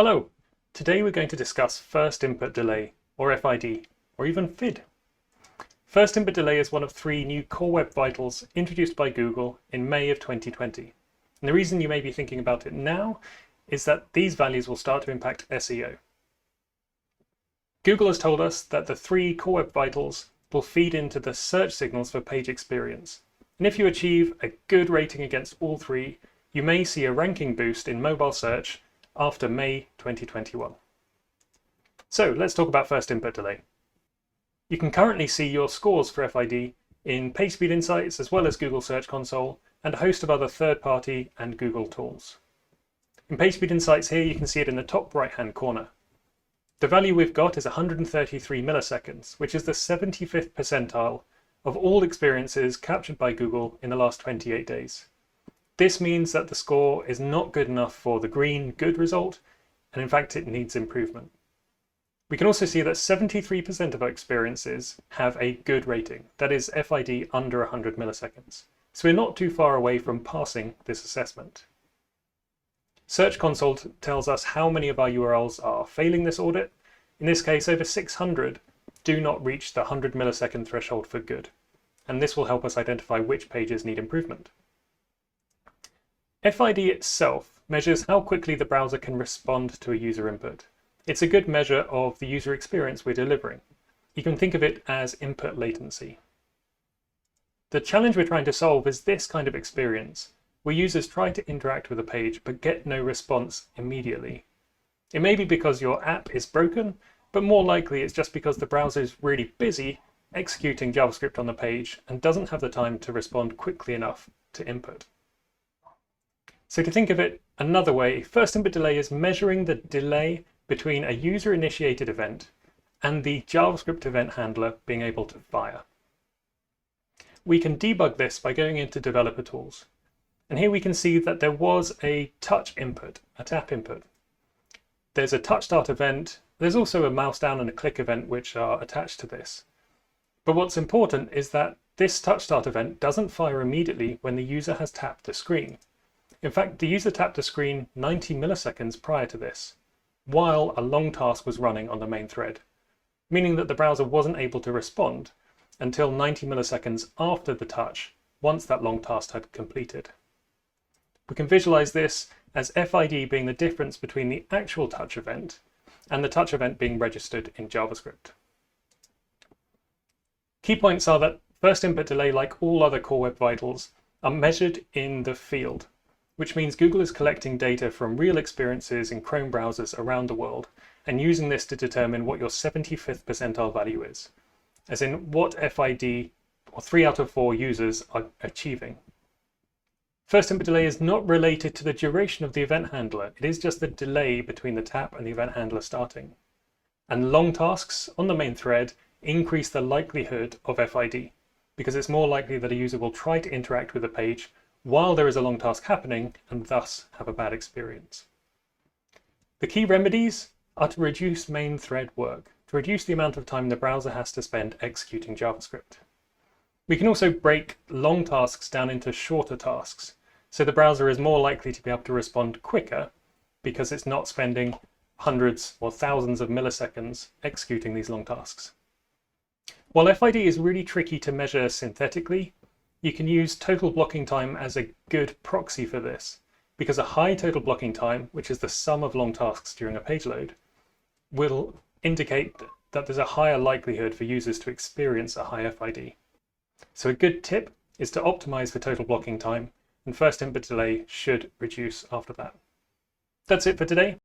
Hello! Today we're going to discuss first input delay, or FID, or even FID. First input delay is one of 3 new Core Web Vitals introduced by Google in May of 2020. And the reason you may be thinking about it now is that these values will start to impact SEO. Google has told us that the 3 Core Web Vitals will feed into the search signals for page experience. And if you achieve a good rating against all 3, you may see a ranking boost in mobile search after May 2021. So let's talk about first input delay. You can currently see your scores for FID in PageSpeed Insights as well as Google Search Console and a host of other third-party and Google tools. In PageSpeed Insights here you can see it in the top right-hand corner. The value we've got is 133 milliseconds, which is the 75th percentile of all experiences captured by Google in the last 28 days. This means that the score is not good enough for the green good result, and in fact it needs improvement. We can also see that 73% of our experiences have a good rating, that is FID under 100 milliseconds. So we're not too far away from passing this assessment. Search Console tells us how many of our URLs are failing this audit. In this case, over 600 do not reach the 100 millisecond threshold for good, and this will help us identify which pages need improvement. FID itself measures how quickly the browser can respond to a user input. It's a good measure of the user experience we're delivering. You can think of it as input latency. The challenge we're trying to solve is this kind of experience, where users try to interact with a page but get no response immediately. It may be because your app is broken, but more likely it's just because the browser is really busy executing JavaScript on the page and doesn't have the time to respond quickly enough to input. So to think of it another way, first input delay is measuring the delay between a user-initiated event and the JavaScript event handler being able to fire. We can debug this by going into developer tools. And here we can see that there was a touch input, a tap input. There's a touch start event. There's also a mouse down and a click event which are attached to this. But what's important is that this touch start event doesn't fire immediately when the user has tapped the screen. In fact, the user tapped the screen 90 milliseconds prior to this, while a long task was running on the main thread, meaning that the browser wasn't able to respond until 90 milliseconds after the touch, once that long task had completed. We can visualize this as FID being the difference between the actual touch event and the touch event being registered in JavaScript. Key points are that first input delay, like all other Core Web Vitals, are measured in the field, which means Google is collecting data from real experiences in Chrome browsers around the world and using this to determine what your 75th percentile value is, as in what FID or 3 out of 4 users are achieving. First input delay is not related to the duration of the event handler, it is just the delay between the tap and the event handler starting. And long tasks on the main thread increase the likelihood of FID, because it's more likely that a user will try to interact with a page while there is a long task happening and thus have a bad experience. The key remedies are to reduce main thread work, to reduce the amount of time the browser has to spend executing JavaScript. We can also break long tasks down into shorter tasks, so the browser is more likely to be able to respond quicker because it's not spending hundreds or thousands of milliseconds executing these long tasks. While FID is really tricky to measure synthetically, you can use total blocking time as a good proxy for this, because a high total blocking time, which is the sum of long tasks during a page load, will indicate that there's a higher likelihood for users to experience a high FID. So a good tip is to optimize for total blocking time, and first input delay should reduce after that. That's it for today.